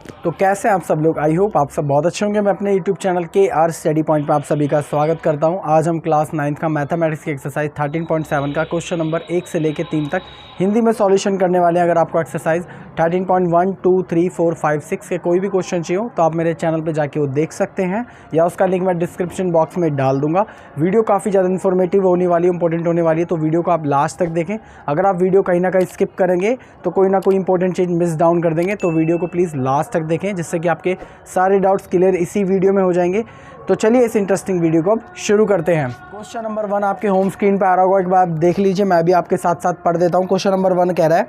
तो कैसे हैं आप सब लोग। आई होप आप सब बहुत अच्छे होंगे। मैं अपने यूट्यूब चैनल के आर स्टडी पॉइंट पर आप सभी का स्वागत करता हूं। आज हम क्लास 9th का मैथमेटिक्स की एक्सरसाइज 13.7 का क्वेश्चन नंबर 1 से लेकर 3 तक हिंदी में सॉल्यूशन करने वाले हैं। अगर आपको एक्सरसाइज 13.1, 2, 3, 4, 5, 6 के कोई भी क्वेश्चन चाहिए हो तो आप मेरे चैनल पर जाके वो देख सकते हैं, या उसका लिंक मैं डिस्क्रिप्शन बॉक्स में डाल दूंगा। वीडियो काफ़ी ज़्यादा इन्फॉर्मेटिव होने वाली है, इंपॉर्टेंट होने वाली है, तो वीडियो को आप लास्ट तक देखें। अगर आप वीडियो कहीं ना कहीं स्किप करेंगे तो कोई ना कोई इंपॉर्टेंट चीज़ मिस डाउन कर देंगे, तो वीडियो को प्लीज़ लास्ट तक देखें, जिससे कि आपके सारे डाउट्स क्लियर इसी वीडियो में हो जाएंगे। तो चलिए इस इंटरेस्टिंग वीडियो को अब शुरू करते हैं। क्वेश्चन नंबर 1 आपके होम स्क्रीन पर आ रहा होगा, एक बार देख लीजिए, मैं भी आपके साथ साथ पढ़ देता हूँ। क्वेश्चन नंबर 1 कह रहा है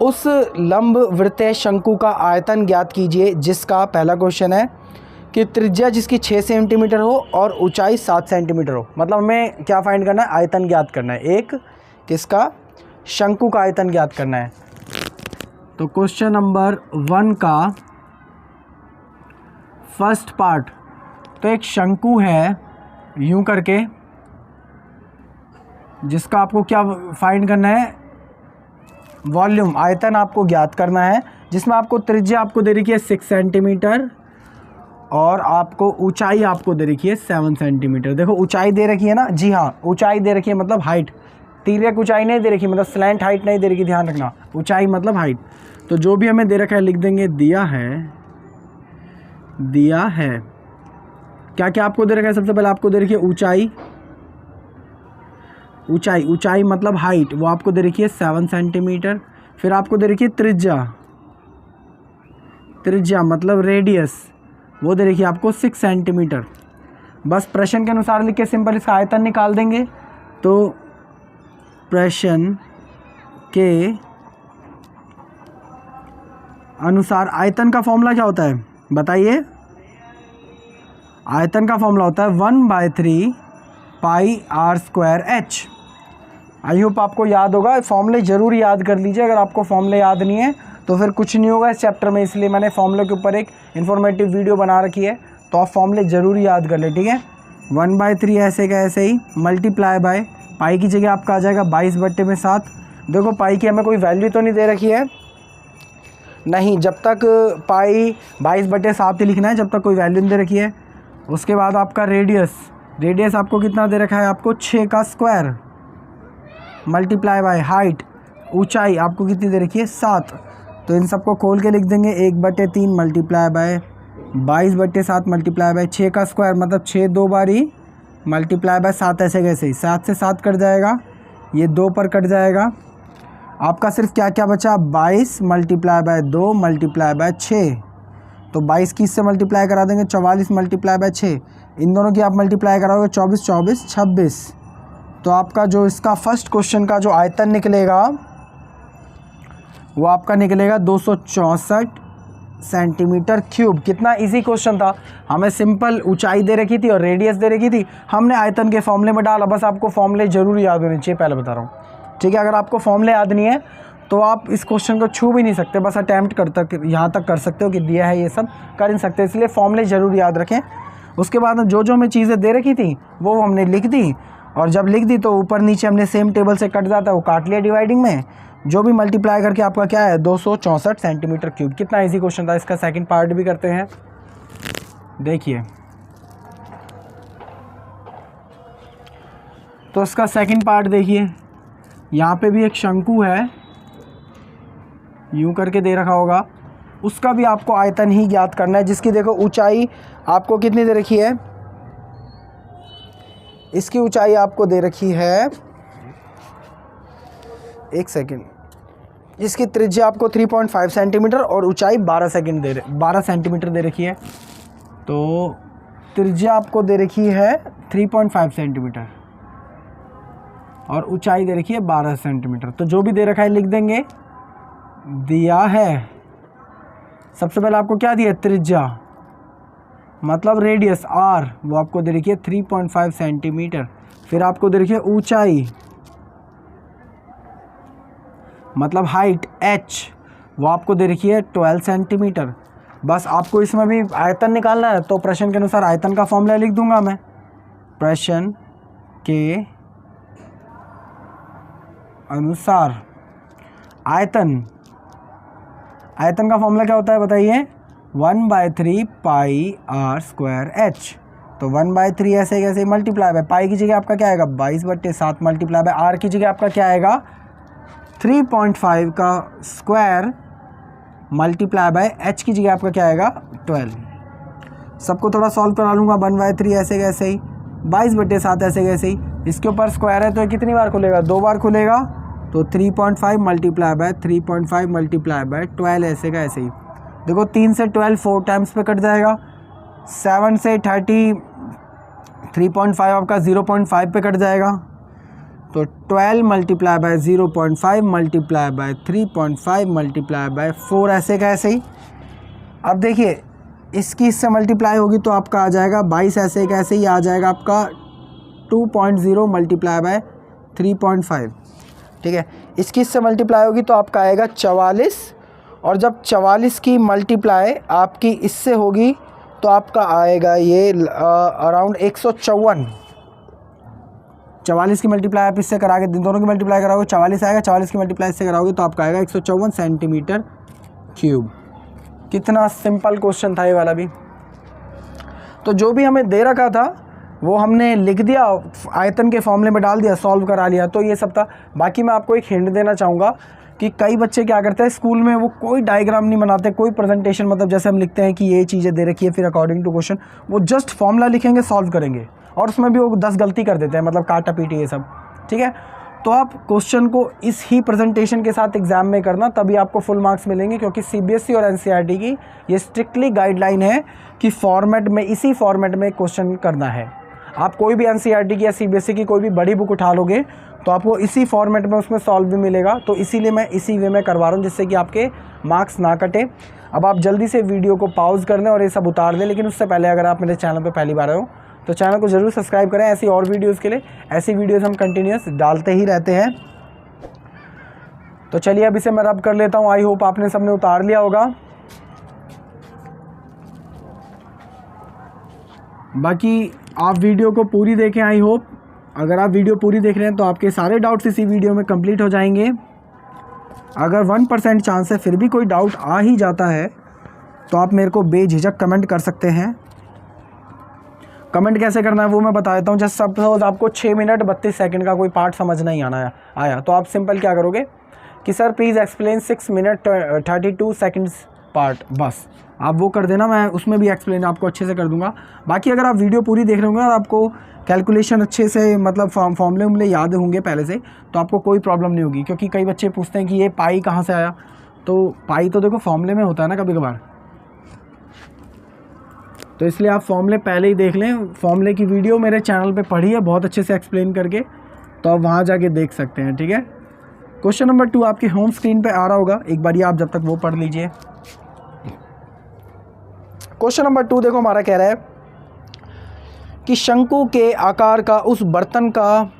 उस लंब वृत्तीय शंकु का आयतन ज्ञात कीजिए जिसका, पहला क्वेश्चन है कि त्रिज्या जिसकी 6 सेंटीमीटर हो और ऊंचाई 7 सेंटीमीटर हो। मतलब हमें क्या फाइंड करना है, आयतन ज्ञात करना है। एक किसका, शंकु का आयतन ज्ञात करना है। तो क्वेश्चन नंबर 1 का फर्स्ट पार्ट, तो एक शंकु है यूं करके, जिसका आपको क्या फाइंड करना है, वॉल्यूम, आयतन आपको ज्ञात करना है, जिसमें आपको त्रिज्या आपको दे रखी है 6 सेंटीमीटर और आपको ऊंचाई आपको दे रखी है 7 सेंटीमीटर। देखो ऊंचाई दे रखी है ना, जी हाँ ऊंचाई दे रखी है, मतलब हाइट, तिर्यक ऊंचाई नहीं दे रखी, मतलब स्लैंट हाइट नहीं दे रखी, ध्यान रखना, ऊंचाई मतलब हाइट। तो जो भी हमें दे रखा है लिख देंगे दिया है। क्या क्या आपको दे रखा है, सबसे पहले आपको दे रखी है ऊंचाई मतलब हाइट, वो आपको दे रखी है 7 सेंटीमीटर। फिर आपको दे रखी है त्रिज्या मतलब रेडियस, वो दे रखी है आपको 6 सेंटीमीटर। बस प्रश्न के अनुसार लिख के सिंपल इसका आयतन निकाल देंगे। तो प्रश्न के अनुसार आयतन का फॉर्मूला क्या होता है बताइए। आयतन का फॉर्मूला होता है 1/3 पाई r square h। I hope आपको याद होगा, फॉर्मूले ज़रूर याद कर लीजिए। अगर आपको फॉर्मूले याद नहीं है तो फिर कुछ नहीं होगा इस चैप्टर में, इसलिए मैंने फॉर्मूले के ऊपर एक इन्फॉर्मेटिव वीडियो बना रखी है, तो आप फॉर्मूले ज़रूर याद कर ले, ठीक है। 1/3 ऐसे का ऐसे ही मल्टीप्लाई बाय पाई की जगह आपका आ जाएगा 22/7। देखो पाई की हमें कोई वैल्यू तो नहीं दे रखी है, नहीं, जब तक पाई 22/7 ही लिखना है, जब तक कोई वैल्यू नहीं दे रखी है। उसके बाद आपका रेडियस आपको कितना दे रखा है, आपको 6 का स्क्वायर मल्टीप्लाई बाय हाइट, ऊंचाई आपको कितनी दे रखी है 7। तो इन सबको खोल के लिख देंगे 1/3 मल्टीप्लाई बाय 22/7 मल्टीप्लाई बाय 6 का स्क्वायर, मतलब 6 2 बारी मल्टीप्लाई बाय 7, ऐसे कैसे ही 7 से 7 कट जाएगा, ये 2 पर कट जाएगा। आपका सिर्फ क्या क्या बचा, 22 मल्टीप्लाई बाय 2 मल्टीप्लाई बाय 6। तो 22 की इससे मल्टीप्लाई करा देंगे, 44 मल्टीप्लाई बाय 6, इन दोनों की आप मल्टीप्लाई कराओगे 24 24 26। तो आपका जो इसका फर्स्ट क्वेश्चन का जो आयतन निकलेगा वो आपका निकलेगा 264 सेंटीमीटर क्यूब। कितना इजी क्वेश्चन था, हमें सिंपल ऊंचाई दे रखी थी और रेडियस दे रखी थी, हमने आयतन के फॉर्मूले में डाला। बस आपको फॉर्मूले ज़रूर याद होने चाहिए, पहले बता रहा हूँ, ठीक है। अगर आपको फॉर्मूले याद नहीं है तो आप इस क्वेश्चन को छू भी नहीं सकते, बस अटैम्प्ट यहाँ तक कर सकते हो कि दिया है, ये सब कर नहीं सकते, इसलिए फॉर्मूले ज़रूर याद रखें। उसके बाद जो जो हमें चीज़ें दे रखी थी वो हमने लिख दी, और जब लिख दी तो ऊपर नीचे हमने सेम टेबल से कट जाता है वो काट लिया डिवाइडिंग में, जो भी मल्टीप्लाई करके आपका क्या है 264 सेंटीमीटर क्यूब। कितना इजी क्वेश्चन था। इसका सेकंड पार्ट भी करते हैं, देखिए। तो इसका सेकंड पार्ट देखिए, यहाँ पे भी एक शंकु है यूं करके दे रखा होगा, उसका भी आपको आयतन ही ज्ञात करना है, जिसकी देखो ऊंचाई आपको कितनी दे रखी है, इसकी ऊंचाई आपको दे रखी है, एक सेकेंड, इसकी त्रिज्या आपको 3.5 सेंटीमीटर और ऊंचाई 12 सेंटीमीटर दे रखी है। तो त्रिज्या आपको दे रखी है 3.5 सेंटीमीटर और ऊंचाई दे रखी है 12 सेंटीमीटर। तो जो भी दे रखा है लिख देंगे दिया है। सबसे पहले आपको क्या दिया, त्रिज्या मतलब रेडियस r, वो आपको दे रखी है 3.5 सेंटीमीटर। फिर आपको दे रखी है ऊंचाई मतलब हाइट h, वो आपको दे रखी है 12 सेंटीमीटर। बस आपको इसमें भी आयतन निकालना है, तो प्रश्न के अनुसार आयतन का फॉर्मूला लिख दूंगा मैं। प्रश्न के अनुसार आयतन का फॉर्मूला क्या होता है बताइए, 1/3 पाई आर स्क्वायर एच। तो 1/3 ऐसे कैसे मल्टीप्लाई बाय पाई की जगह आपका क्या आएगा 22/7 मल्टीप्लाई बाय आर की जगह आपका क्या आएगा 3.5 का स्क्वायर मल्टीप्लाई बाय एच की जगह आपका क्या आएगा 12। सबको थोड़ा सॉल्व करा लूँगा। 1/3 ऐसे कैसे ही 22/7 ऐसे कैसे ही, इसके ऊपर स्क्वायर है तो ये कितनी बार खुलेगा 2 बार खुलेगा। तो 3.5 मल्टीप्लाई बाय 3.5 मल्टीप्लाई बाय 12 ऐसे का ऐसे ही। देखो 3 से 12 4 टाइम्स पे कट जाएगा, 7 से 30 3.5 आपका 0.5 पे कट जाएगा। तो 12 multiply by 0.5 multiply by 3.5 multiply by 4 ऐसे का ऐसे ही। अब देखिए इसकी इससे मल्टीप्लाई होगी तो आपका आ जाएगा 22 ऐसे का ऐसे ही आ जाएगा आपका 2.0 मल्टीप्लाई बाय 3.5। ठीक है, इसकी इससे मल्टीप्लाई होगी तो आपका आएगा 44, और जब 44 की मल्टीप्लाई आपकी इससे होगी तो आपका आएगा ये अराउंड 154। 44 की मल्टीप्लाई आप इससे करा के दोनों की मल्टीप्लाई कराओगे 44 आएगा, 44 की मल्टीप्लाई इससे कराओगे तो आपका आएगा 154 सेंटीमीटर क्यूब। कितना सिंपल क्वेश्चन था ये वाला भी। तो जो भी हमें दे रखा था वो हमने लिख दिया, आयतन के फॉर्मूले में डाल दिया, सॉल्व करा लिया, तो ये सब था। बाकी मैं आपको एक हिंट देना चाहूँगा कि कई बच्चे क्या करते हैं स्कूल में, वो कोई डायग्राम नहीं बनाते, कोई प्रेजेंटेशन, मतलब जैसे हम लिखते हैं कि ये चीज़ें दे रखी है फिर अकॉर्डिंग टू क्वेश्चन वो जस्ट फॉर्मूला लिखेंगे, सॉल्व करेंगे, और उसमें भी वो 10 गलती कर देते हैं, मतलब काटा पीटी ये सब। ठीक है, तो आप क्वेश्चन को इस ही प्रेजेंटेशन के साथ एग्जाम में करना, तभी आपको फुल मार्क्स मिलेंगे, क्योंकि सीबीएसई और एनसीईआरटी की ये स्ट्रिक्टली गाइडलाइन है कि फॉर्मेट में, इसी फॉर्मेट में क्वेश्चन करना है। आप कोई भी एनसीईआरटी की या सीबीएसई की कोई भी बड़ी बुक उठा लोगे तो आपको इसी फॉर्मेट में उसमें सॉल्व भी मिलेगा। तो इसीलिए मैं इसी वे में करवा रहा हूँ, जिससे कि आपके मार्क्स ना कटे। अब आप जल्दी से वीडियो को पॉज कर लें और ये सब उतार लें, लेकिन उससे पहले अगर आप मेरे चैनल पर पहली बार आए हो तो चैनल को ज़रूर सब्सक्राइब करें। ऐसी और वीडियोस के लिए, ऐसी वीडियोस हम कंटिन्यूस डालते ही रहते हैं। तो चलिए अब इसे मैं रब कर लेता हूँ। आई होप आपने सबने उतार लिया होगा। बाकी आप वीडियो को पूरी देखें। आई होप अगर आप वीडियो पूरी देख रहे हैं तो आपके सारे डाउट्स इसी वीडियो में कंप्लीट हो जाएंगे। अगर 1% चांस है फिर भी कोई डाउट आ ही जाता है तो आप मेरे को बेझिझक कमेंट कर सकते हैं। कमेंट कैसे करना है वो मैं बता देता हूँ। जैसे सपोज आपको 6 मिनट 32 सेकंड का कोई पार्ट समझ नहीं आया तो आप सिंपल क्या करोगे कि sir please explain 6 minute 32 seconds part, बस आप वो कर देना, मैं उसमें भी एक्सप्लेन आपको अच्छे से कर दूंगा। बाकी अगर आप वीडियो पूरी देख रहे होंगे और आपको कैलकुलेशन अच्छे से, मतलब फॉर्मूले उमले याद होंगे पहले से, तो आपको कोई प्रॉब्लम नहीं होगी। क्योंकि कई बच्चे पूछते हैं कि ये पाई कहाँ से आया, तो पाई तो देखो फॉर्मूले में होता है ना कभी कभार, तो इसलिए आप फॉर्मूले पहले ही देख लें। फॉर्मूले की वीडियो मेरे चैनल पे पढ़ी है बहुत अच्छे से एक्सप्लेन करके, तो आप वहाँ जाके देख सकते हैं। ठीक है, क्वेश्चन नंबर 2 आपके होम स्क्रीन पे आ रहा होगा, एक बार ये आप जब तक वो पढ़ लीजिए। क्वेश्चन नंबर 2 देखो हमारा कह रहा है कि शंकु के आकार का उस बर्तन का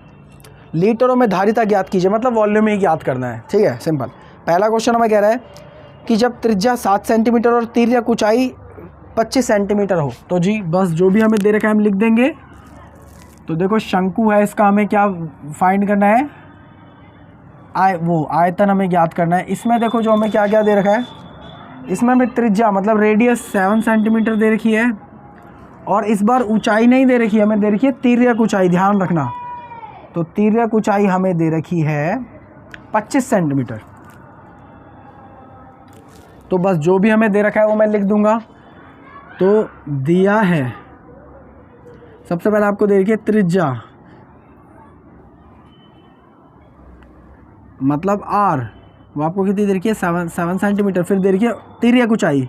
लीटरों में धारिता ज्ञात कीजिए, मतलब वॉल्यूम ही ज्ञात करना है। ठीक है, सिंपल। पहला क्वेश्चन हमें कह रहा है कि जब त्रिज्या 7 सेंटीमीटर और तिर्यक ऊंचाई 25 सेंटीमीटर हो, तो जी बस जो भी हमें दे रखा है हम लिख देंगे। तो देखो शंकु है, इसका हमें क्या फाइंड करना है, आयतन हमें ज्ञात करना है। इसमें देखो जो हमें क्या क्या दे रखा है, इसमें हमें त्रिज्या मतलब रेडियस 7 सेंटीमीटर दे रखी है, और इस बार ऊंचाई नहीं दे रखी है, हमें दे रखी है तिर्यक ऊंचाई, ध्यान रखना। तो तिर्यक ऊंचाई हमें दे रखी है 25 सेंटीमीटर। तो बस जो भी हमें दे रखा है वो मैं लिख दूंगा। तो दिया है, सबसे पहले आपको दे रखी है त्रिज्या मतलब आर, वो आपको कितनी दे रखी है 7 सेंटीमीटर। फिर दे रखी है तिर्यक ऊंचाई,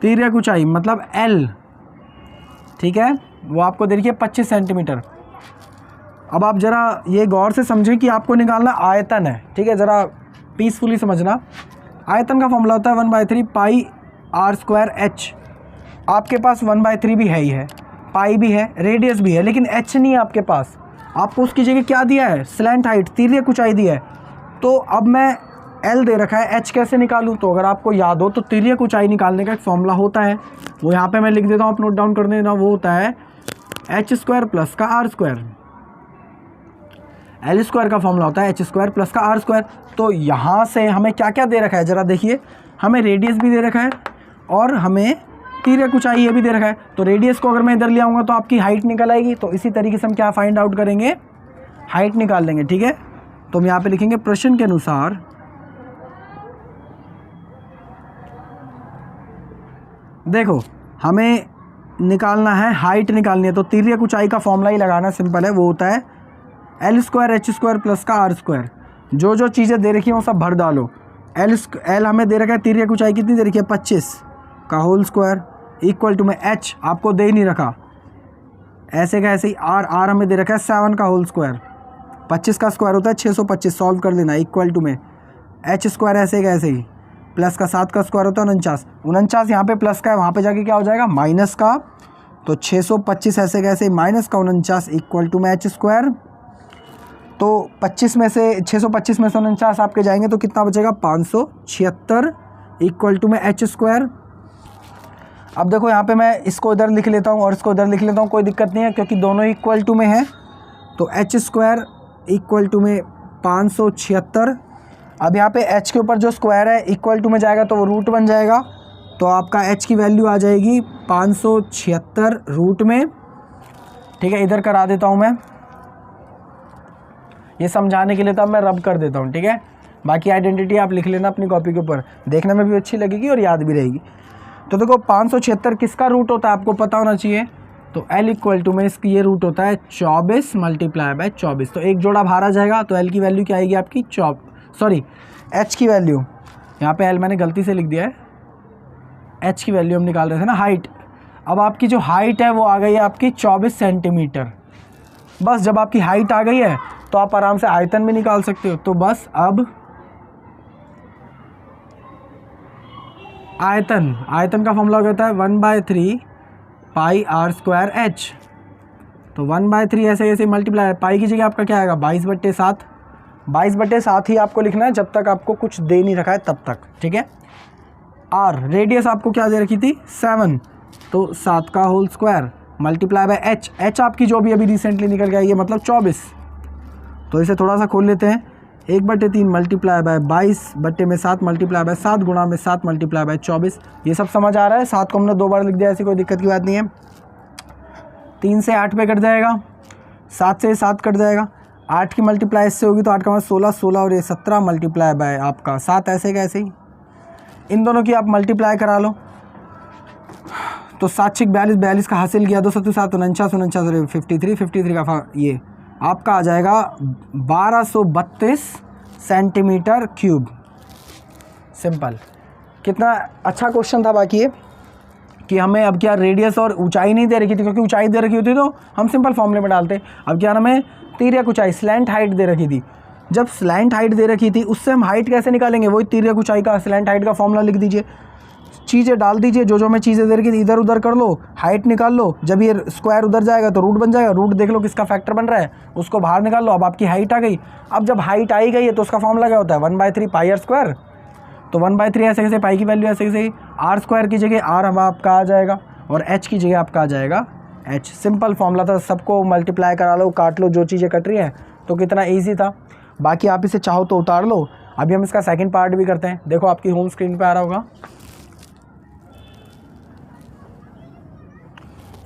तिर्यक ऊंचाई मतलब एल, ठीक है, वो आपको दे रखी है 25 सेंटीमीटर। अब आप ज़रा ये गौर से समझें कि आपको निकालना आयतन है। ठीक है, ज़रा पीसफुली समझना। आयतन का फॉर्मूला होता है 1/3 पाई आर स्क्वायर एच। आपके पास 1/3 भी है ही है, पाई भी है, रेडियस भी है, लेकिन एच नहीं है आपके पास। आपको उसकी जगह क्या दिया है, स्लैंट हाइट, तिर्यक ऊंचाई दी है। तो अब मैं एल दे रखा है, एच कैसे निकालूं? तो अगर आपको याद हो तो तिर्यक ऊंचाई निकालने का एक फॉर्मूला होता है, वो यहाँ पे मैं लिख देता हूँ, आप नोट डाउन कर देना। वो होता है h² प्लस का r²। एल स्क्वायर का फॉर्मूला होता है एच स्क्वायर प्लस का आर स्क्वायर। तो यहाँ से हमें क्या क्या दे रखा है ज़रा देखिए, हमें रेडियस भी दे रखा है और हमें तिर्यक ऊंचाई ये भी दे रखा है। तो रेडियस को अगर मैं इधर ले आऊँगा तो आपकी हाइट निकल आएगी। तो इसी तरीके से हम क्या फाइंड आउट करेंगे, हाइट निकाल लेंगे। ठीक है, तो हम यहाँ पे लिखेंगे प्रश्न के अनुसार देखो हमें निकालना है, हाइट निकालनी है। तो तिर्यक ऊंचाई का फॉर्मूला ही लगाना सिंपल है, वो होता है L square H square plus का आर स्क्वायर। जो जो चीज़ें दे रखी हैं वो सब भर डालो। एल हमें दे रखा है, तिर्यक ऊंचाई कितनी दे रखी है 25 का होल स्क्वायर इक्वल टू में एच आपको दे ही नहीं रखा, ऐसे का ऐसे ही। आर हमें दे रखा है 7 का होल स्क्वायर, 25 का स्क्वायर होता है 625, सॉल्व कर लेना इक्वल टू में एच स्क्वायर ऐसे का ऐसे ही प्लस का 7 का स्क्वायर होता है 49 यहाँ पे प्लस का है, वहाँ पे जाके क्या हो जाएगा माइनस का। तो 625 ऐसे कैसे माइनस का 49 इक्वल टू में एच स्क्वायर। तो 25 में से 625 में से 49 आपके जाएंगे तो कितना बचेगा 576 इक्वल टू में एच स्क्वायर। अब देखो यहाँ पे मैं इसको इधर लिख लेता हूँ और इसको इधर लिख लेता हूँ, कोई दिक्कत नहीं है क्योंकि दोनों इक्वल टू में है। तो एच स्क्वायर इक्वल टू में 576। अब यहाँ पे h के ऊपर जो स्क्वायर है इक्वल टू में जाएगा तो वो रूट बन जाएगा। तो आपका h की वैल्यू आ जाएगी 576 रूट में। ठीक है, इधर करा देता हूँ मैं, ये समझाने के लिए तो अब मैं रब कर देता हूँ। ठीक है, बाकी आइडेंटिटी आप लिख लेना अपनी कॉपी के ऊपर, देखने में भी अच्छी लगेगी और याद भी रहेगी। तो देखो 576 किसका रूट होता है आपको पता होना चाहिए। तो l इक्वल टू में इसकी ये रूट होता है 24 मल्टीप्लाई बाय 24। तो एक जोड़ा बाहर आ जाएगा तो l की वैल्यू क्या आएगी आपकी h की वैल्यू, यहाँ पे l मैंने गलती से लिख दिया है, h की वैल्यू हम निकाल रहे थे ना हाइट। अब आपकी जो हाइट है वो आ गई है आपकी 24 सेंटीमीटर। बस जब आपकी हाइट आ गई है तो आप आराम से आयतन भी निकाल सकते हो। तो बस अब आयतन का फॉर्मूला होता है 1/3 पाई आर स्क्वायर एच। तो 1/3 ऐसे ऐसे मल्टीप्लाई, पाई की जगह आपका क्या आएगा 22/7। 22/7 ही आपको लिखना है जब तक आपको कुछ दे नहीं रखा है तब तक। ठीक है, आर रेडियस आपको क्या दे रखी थी 7, तो 7 का whole square multiply by H आपकी जो भी अभी रिसेंटली निकल के आई है मतलब 24। तो इसे थोड़ा सा खोल लेते हैं, 1/3 मल्टीप्लाई बाय 22/7 मल्टीप्लाई बाय 7 गुणा में 7 मल्टीप्लाई बाय 24। ये सब समझ आ रहा है। 7 को हमने 2 बार लिख दिया, ऐसी कोई दिक्कत की बात नहीं है। 3 से 8 पे कट जाएगा, 7 से 7 कट जाएगा, 8 की मल्टीप्लाई इससे होगी तो 8 का 16 और ये 17 मल्टीप्लाई बाय आपका 7 ऐसे का ऐसे ही। इन दोनों की आप मल्टीप्लाई करा लो तो 7 6 42, 42 का हासिल किया, 2 7 7 49 49 53 का ये आपका आ जाएगा 1232 सेंटीमीटर क्यूब। सिंपल, कितना अच्छा क्वेश्चन था। बाकी ये कि हमें अब क्या रेडियस और ऊंचाई नहीं दे रखी थी, क्योंकि ऊंचाई दे रखी होती तो हम सिंपल फॉर्मूले में डालते। अब क्या हमें तिर्यक ऊंचाई स्लैंट हाइट दे रखी थी। जब स्लैंट हाइट दे रखी थी उससे हम हाइट कैसे निकालेंगे, वही तिर्यक ऊंचाई का स्लैंट हाइट का फॉर्मूला लिख दीजिए, चीज़ें डाल दीजिए, जो हमें चीज़ें दे रखी थी इधर उधर कर लो, हाइट निकाल लो। जब ये स्क्वायर उधर जाएगा तो रूट बन जाएगा, रूट देख लो किसका फैक्टर बन रहा है, उसको बाहर निकाल लो। अब आपकी हाइट आ गई। अब जब हाइट आई गई है तो उसका फॉर्मूला क्या होता है 1/3 पाई आर स्क्वायर। तो 1/3 ऐसे कैसे, पाई की वैल्यू ऐसे कैसे, आर स्क्वायर की जगह आर हम आपका आ जाएगा और एच की जगह आपका आ जाएगा एच। सिंपल फॉर्मूला था, सबको मल्टीप्लाई करा लो, काट लो, जो चीज़ें कट रही हैं। तो कितना ईजी था। बाकी आप इसे चाहो तो उतार लो। अभी हम इसका सेकंड पार्ट भी करते हैं। देखो आपकी होम स्क्रीन पे आ रहा होगा,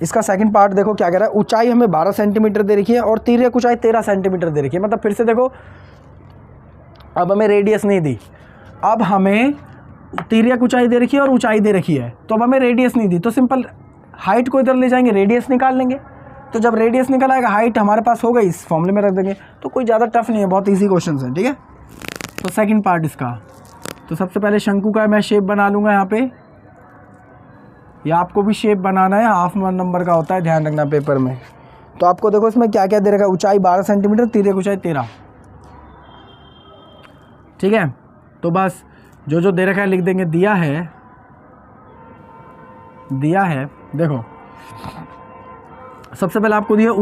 इसका सेकंड पार्ट देखो क्या कह रहा है। ऊंचाई हमें 12 सेंटीमीटर दे रखी है और तिर्यक ऊंचाई 13 सेंटीमीटर दे रखी है। मतलब फिर से देखो, अब हमें रेडियस नहीं दी, अब हमें तिर्यक ऊंचाई दे रखी है और ऊंचाई दे रखी है। तो अब हमें रेडियस नहीं दी, तो सिंपल हाइट को इधर ले जाएंगे, रेडियस निकाल लेंगे। तो जब रेडियस निकल आएगा, हाइट हमारे पास हो गई, इस फॉर्मूले में रख देंगे। तो कोई ज़्यादा टफ नहीं है, बहुत ईजी क्वेश्चन है। ठीक है, तो सेकंड पार्ट इसका, तो सबसे पहले शंकु का मैं शेप बना लूँगा यहाँ पे। या आपको भी शेप बनाना है, हाफ नंबर का होता है, ध्यान रखना पेपर में। तो आपको देखो इसमें क्या क्या दे रखा है, ऊंचाई 12 सेंटीमीटर, तिर्यक ऊंचाई 13। ठीक है, तो बस जो जो दे रखा है लिख देंगे। दिया है देखो, सबसे पहले आपको दिया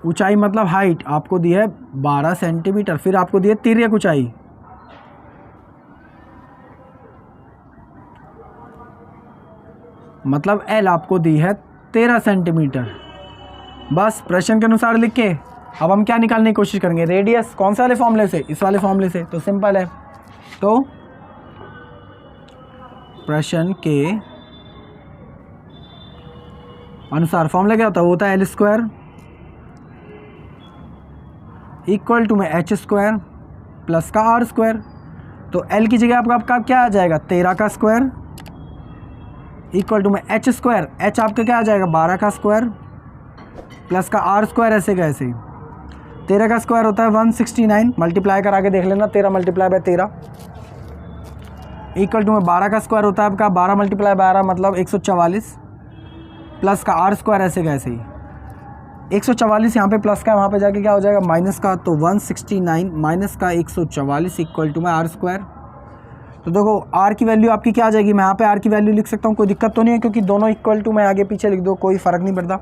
ऊंचाई मतलब हाइट आपको दी है 12 सेंटीमीटर। फिर आपको दिया तिर्यक ऊंचाई, मतलब एल आपको दी है 13 सेंटीमीटर। बस प्रश्न के अनुसार लिख के अब हम क्या निकालने की कोशिश करेंगे, रेडियस। कौन से वाले फॉर्मूले से, इस वाले फॉर्मूले से। तो सिंपल है, तो प्रश्न के अनुसार फॉर्मूला क्या होता है, वो होता है एल स्क्वायर इक्वल टू में एच स्क्वायर प्लस का आर स्क्वायर। तो एल की जगह आपका क्या आ जाएगा, 13 का स्क्वायर इक्वल टू में एच स्क्वायर, एच आपका क्या आ जाएगा 12 का स्क्वायर प्लस का आर स्क्वायर, ऐसे का ऐसे ही। 13 का स्क्वायर होता है 169, मल्टीप्लाई करा के देख लेना, 13 मल्टीप्लाई बाय 13 इक्वल टू में 12 का स्क्वायर होता है आपका 12 मल्टीप्लाई 12 मतलब 144 प्लस का आर स्क्वायर, ऐसे का ऐसे ही। 144 यहाँ पे प्लस का, वहाँ पे जाके क्या हो जाएगा माइनस का, तो 169 माइनस का 144 इक्वल टू में आर स्क्वायर। तो देखो आर की वैल्यू आपकी क्या आ जाएगी, मैं यहाँ पे आर की वैल्यू लिख सकता हूँ, कोई दिक्कत तो नहीं है, क्योंकि दोनों इक्वल टू में आगे पीछे लिख दो, कोई फ़र्क नहीं पड़ता।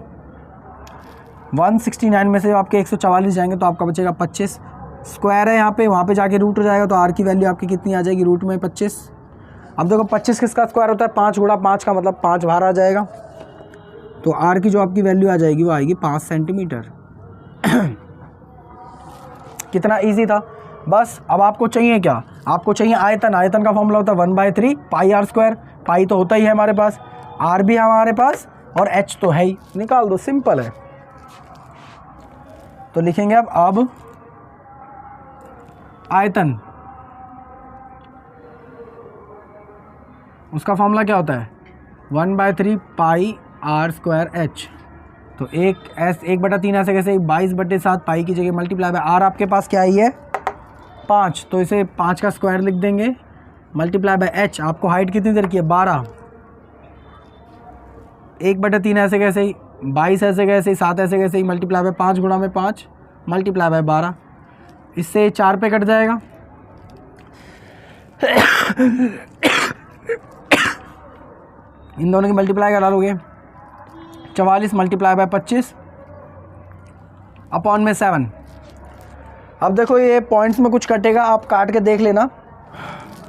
169 में से आपके 144 जाएंगे तो आपका बचेगा 25, स्क्वायर है यहाँ पे, वहाँ पे जाके रूट हो जाएगा, तो आर की वैल्यू आपकी कितनी आ जाएगी, रूट में 25। अब देखो 25 किसका स्क्वायर होता है, 5 गुणा 5 का, मतलब 5 बाहर आ जाएगा। तो आर की जो आपकी वैल्यू आ जाएगी वो आएगी 5 सेंटीमीटर। कितना इजी था। बस अब आपको चाहिए क्या, आपको चाहिए आयतन। आयतन का फॉर्मूला होता है 1/3 पाई आर स्क्वायर। पाई तो होता ही है हमारे पास, आर भी है हमारे पास, और एच तो है ही, निकाल दो, सिंपल है। तो लिखेंगे अब आयतन, उसका फॉर्मूला क्या होता है 1/3 पाई आर स्क्वायर एच। तो 1/3 ऐसे कैसे 22/7 पाई की जगह मल्टीप्लाई बाय आर आपके पास क्या आई है 5, तो इसे 5 का स्क्वायर लिख देंगे, मल्टीप्लाई बाय एच। आपको हाइट कितनी देर की है 12, 1/3 ऐसे कैसे ही 22 ऐसे कैसे ही 7 ऐसे कैसे ही मल्टीप्लाई बाय 5 गुणा में 5 मल्टीप्लाई बाय 12, इससे 4 पे कट जाएगा। इन दोनों की मल्टीप्लाई करा लोगे, 44 मल्टीप्लाई बाय 25 अपॉन में 7। अब देखो ये पॉइंट्स में कुछ कटेगा, आप काट के देख लेना।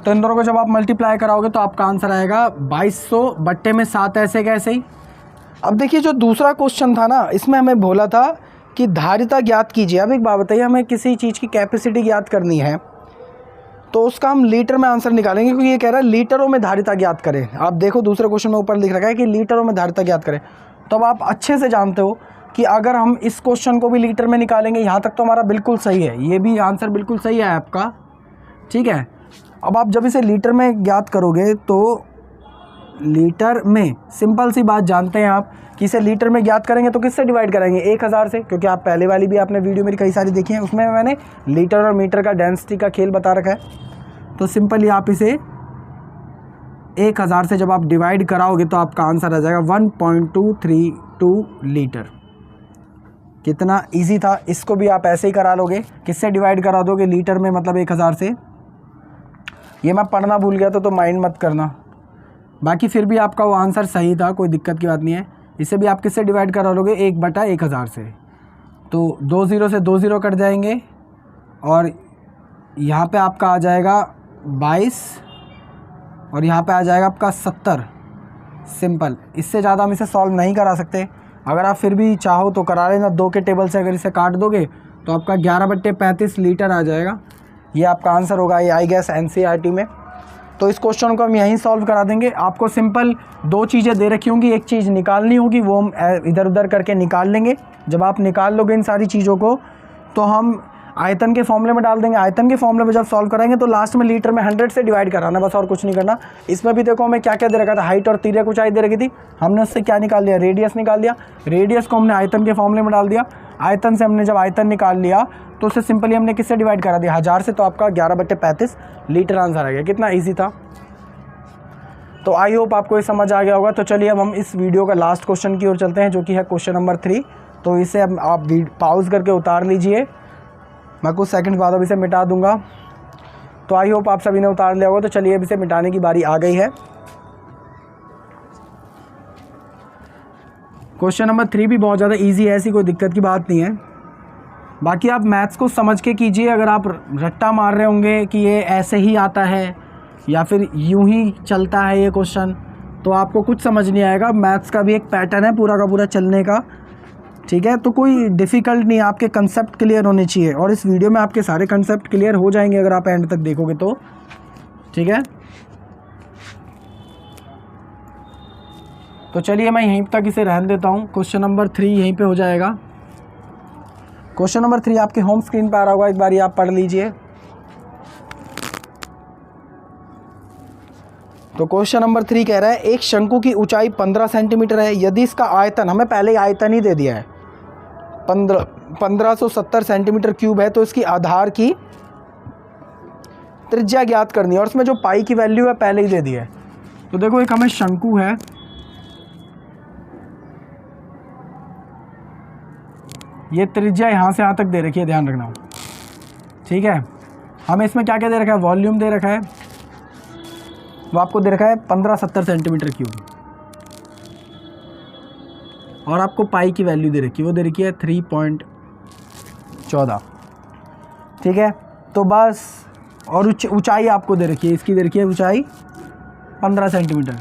तो इन दोनों को जब आप मल्टीप्लाई कराओगे तो आपका आंसर आएगा 2200 बट्टे में 7 ऐसे कैसे ही। अब देखिए जो दूसरा क्वेश्चन था ना, इसमें हमें बोला था कि धारिता ज्ञात कीजिए। अब एक बात बताइए, हमें किसी चीज़ की कैपेसिटी ज्ञात करनी है तो उसका हम लीटर में आंसर निकालेंगे, क्योंकि ये कह रहा है लीटरों में धारिता ज्ञात करें। आप देखो दूसरे क्वेश्चन में ऊपर लिख रखा है कि लीटरों में धारिता ज्ञात करें। तो अब आप अच्छे से जानते हो कि अगर हम इस क्वेश्चन को भी लीटर में निकालेंगे, यहाँ तक तो हमारा बिल्कुल सही है, ये भी आंसर बिल्कुल सही है आपका, ठीक है। अब आप जब इसे लीटर में ज्ञात करोगे तो लीटर में सिंपल सी बात जानते हैं आप कि इसे लीटर में ज्ञात करेंगे तो किससे डिवाइड करेंगे 1000 से, क्योंकि आप पहले वाली भी आपने वीडियो मेरी कई सारी देखी है, उसमें मैंने लीटर और मीटर का डेंसिटी का खेल बता रखा है। तो सिंपली आप इसे 1000 से जब आप डिवाइड कराओगे तो आपका आंसर आ जाएगा 1.232 लीटर। कितना इजी था। इसको भी आप ऐसे ही करा लोगे, किससे डिवाइड करा दोगे लीटर में, मतलब 1000 से। ये मैं पढ़ना भूल गया तो माइंड मत करना, बाकी फिर भी आपका वो आंसर सही था, कोई दिक्कत की बात नहीं है। इसे भी आप किससे डिवाइड करा लोगे 1/1000 से। तो 2 0 से 2 0 कट जाएंगे और यहाँ पे आपका आ जाएगा 22 और यहाँ पे आ जाएगा आपका 70। सिंपल, इससे ज़्यादा हम इसे सॉल्व नहीं करा सकते। अगर आप फिर भी चाहो तो करा लेना, 2 के टेबल से अगर इसे काट दोगे तो आपका 11/35 लीटर आ जाएगा। ये आपका आंसर होगा, ये आई गेस एनसीईआरटी में। तो इस क्वेश्चन को हम यहीं सॉल्व करा देंगे। आपको सिंपल 2 चीज़ें दे रखी होंगी, एक चीज़ निकालनी होगी, वो हम इधर उधर करके निकाल लेंगे। जब आप निकाल लोगे इन सारी चीज़ों को तो हम आयतन के फॉर्मूले में डाल देंगे। आयतन के फॉर्मूले में जब सॉल्व कराएंगे तो लास्ट में लीटर में 100 से डिवाइड कराना, बस और कुछ नहीं करना। इसमें भी देखो हमें क्या क्या दे रखा था, हाइट और तिर्यक ऊंचाई दे रखी थी, हमने उससे क्या निकाल लिया, रेडियस निकाल लिया। रेडियस को हमने आयतन के फॉर्मूले में डाल दिया। आयतन से हमने जब आयतन निकाल लिया तो उसे सिंपली हमने किससे डिवाइड करा दिया 1000 से, तो आपका 11/35 लीटर आंसर आ गया। कितना ईजी था। तो आई होप आपको ये समझ आ गया होगा। तो चलिए अब हम इस वीडियो का लास्ट क्वेश्चन की ओर चलते हैं, जो कि है क्वेश्चन नंबर 3। तो इसे अब आप पॉज करके उतार लीजिए, मैं कुछ सेकंड बाद अब इसे मिटा दूंगा। तो आई होप आप सभी ने उतार लिया होगा। तो चलिए अब इसे मिटाने की बारी आ गई है। क्वेश्चन नंबर 3 भी बहुत ज़्यादा इजी है, ऐसी कोई दिक्कत की बात नहीं है। बाकी आप मैथ्स को समझ के कीजिए। अगर आप रट्टा मार रहे होंगे कि ये ऐसे ही आता है या फिर यूं ही चलता है ये क्वेश्चन, तो आपको कुछ समझ नहीं आएगा। मैथ्स का भी एक पैटर्न है पूरा का पूरा चलने का। ठीक है, तो कोई डिफ़िकल्ट नहीं, आपके कंसेप्ट क्लियर होने चाहिए, और इस वीडियो में आपके सारे कंसेप्ट क्लियर हो जाएंगे अगर आप एंड तक देखोगे तो। ठीक है, तो चलिए मैं यहीं तक इसे रहने देता हूँ। क्वेश्चन नंबर 3 यहीं पे हो जाएगा। क्वेश्चन नंबर 3 आपके होम स्क्रीन पर आ रहा होगा, एक बार ये आप पढ़ लीजिए। तो क्वेश्चन नंबर 3 कह रहा है एक शंकु की ऊंचाई 15 सेंटीमीटर है, यदि इसका आयतन, हमें पहले ही आयतन ही दे दिया है, 1570 सेंटीमीटर क्यूब है, तो इसकी आधार की त्रिज्या ज्ञात करनी है, और उसमें जो पाई की वैल्यू है पहले ही दे दी है। तो देखो एक हमें शंकु है, ये त्रिज्या यहाँ से यहाँ तक दे रखी है, ध्यान रखना। ठीक है, हमें इसमें क्या क्या दे रखा है, वॉल्यूम दे रखा है, वो आपको दे रखा है 1570 सेंटीमीटर क्यूब, और आपको पाई की वैल्यू दे रखी है, वो दे रखी है 3.14। ठीक है, तो बस, और ऊंचाई आपको दे रखी है, इसकी दे रखी है ऊंचाई 15 सेंटीमीटर।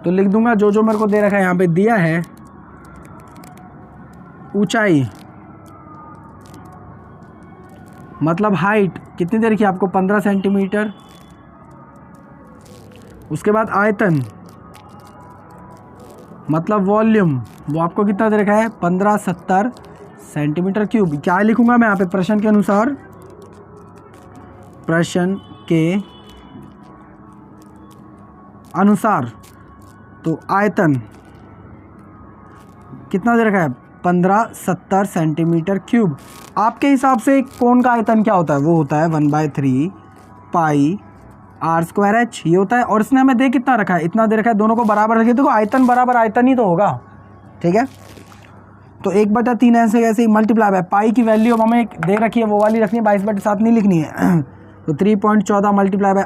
तो लिख दूंगा जो जो मेरे को दे रखा है, यहाँ पे दिया है ऊंचाई मतलब हाइट कितनी दे रखी है आपको, 15 सेंटीमीटर। उसके बाद आयतन मतलब वॉल्यूम, वो आपको कितना दे रखा है, 1570 सेंटीमीटर क्यूब। क्या लिखूंगा मैं यहाँ पे, प्रश्न के अनुसार, प्रश्न के अनुसार, तो आयतन कितना दे रखा है, 1570 सेंटीमीटर क्यूब। आपके हिसाब से कोण का आयतन क्या होता है, वो होता है 1/3 पाई r²h, ये होता है। और इसने हमें दे कितना रखा है, इतना दे रखा है, दोनों को बराबर रखिए, देखो आयतन बराबर आयतन ही तो होगा। ठीक है, तो 1/3 ऐसे ऐसे ही मल्टीप्लाई बाय पाई की वैल्यू अब हमें दे रखी है, वो वाली रखनी है, 22/7 नहीं लिखनी है। तो 3.14 मल्टीप्लाई बाय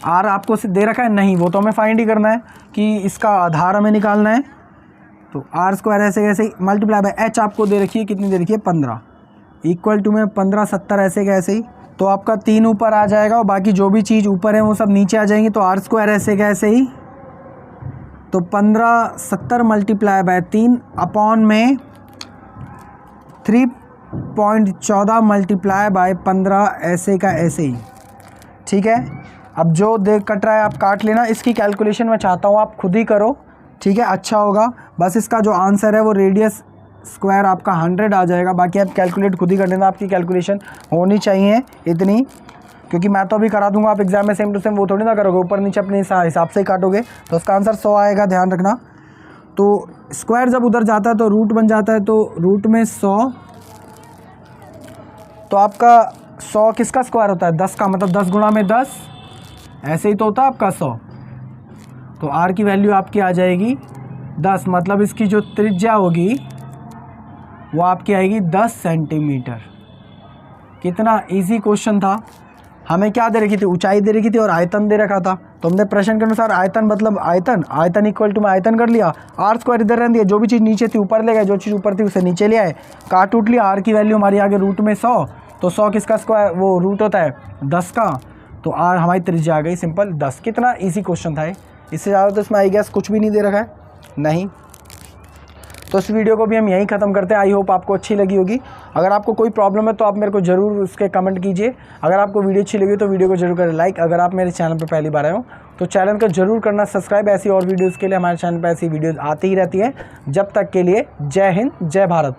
r आपको दे रखा है नहीं, वो तो हमें फाइंड ही करना है कि इसका आधार हमें निकालना है। तो r² ऐसे ऐसे ही मल्टीप्लाई बाय h आपको दे रखी है, कितनी दे रखी है, 15, इक्वल टू में 1570 ऐसे कैसे ही, तो आपका 3 ऊपर आ जाएगा, और बाकी जो भी चीज़ ऊपर है वो सब नीचे आ जाएंगी। तो r² ऐसे कैसे ही, तो 1570 मल्टीप्लाई बाय 3 अपॉन में 3.14 मल्टीप्लाई बाय 15 ऐसे का ऐसे ही। ठीक है, अब जो देख कट रहा है आप काट लेना, इसकी कैलकुलेशन मैं चाहता हूँ आप खुद ही करो। ठीक है, अच्छा होगा। बस इसका जो आंसर है वो रेडियस स्क्वायर आपका 100 आ जाएगा, बाकी आप कैलकुलेट खुद ही कर लेना, आपकी कैलकुलेशन होनी चाहिए इतनी, क्योंकि मैं तो अभी करा दूंगा, आप एग्जाम में सेम टू सेम वो थोड़ी ना करोगे, ऊपर नीचे अपने हिसाब से ही काटोगे। तो उसका आंसर 100 आएगा, ध्यान रखना। तो स्क्वायर जब उधर जाता है तो रूट बन जाता है, तो रूट में 100, तो आपका 100 किसका स्क्वायर होता है, 10 का, मतलब 10 गुणा में 10 ऐसे ही तो होता है आपका 100। तो r की वैल्यू आपकी आ जाएगी 10, मतलब इसकी जो त्रिज्या होगी वो आपकी आएगी 10 सेंटीमीटर। कितना इजी क्वेश्चन था। हमें क्या दे रखी थी, ऊंचाई दे रखी थी और आयतन दे रखा था। तो हमने प्रश्न के अनुसार आयतन मतलब आयतन इक्वल टू में आयतन कर लिया, r² इधर रहने दिया, जो भी चीज़ नीचे थी ऊपर ले गए, जो चीज़ ऊपर थी उसे नीचे ले आए, काट उठ लिया। r की वैल्यू हमारी आगे रूट में 100, तो 100 किसका स्क्वायर, वो रूट होता है 10 का, तो r हमारी त्रिज्या आ गई सिंपल 10। कितना ईजी क्वेश्चन था, इससे ज़्यादा तो इसमें आई गेस कुछ भी नहीं दे रखा है, नहीं। तो इस वीडियो को भी हम यहीं ख़त्म करते हैं। आई होप आपको अच्छी लगी होगी। अगर आपको कोई प्रॉब्लम है तो आप मेरे को ज़रूर उसके कमेंट कीजिए। अगर आपको वीडियो अच्छी लगी तो वीडियो को जरूर करें लाइक। अगर आप मेरे चैनल पर पहली बार आए हो तो चैनल को जरूर करना सब्सक्राइब। ऐसी और वीडियोज़ के लिए हमारे चैनल पर ऐसी वीडियोज़ आती ही रहती है। जब तक के लिए जय हिंद, जय भारत।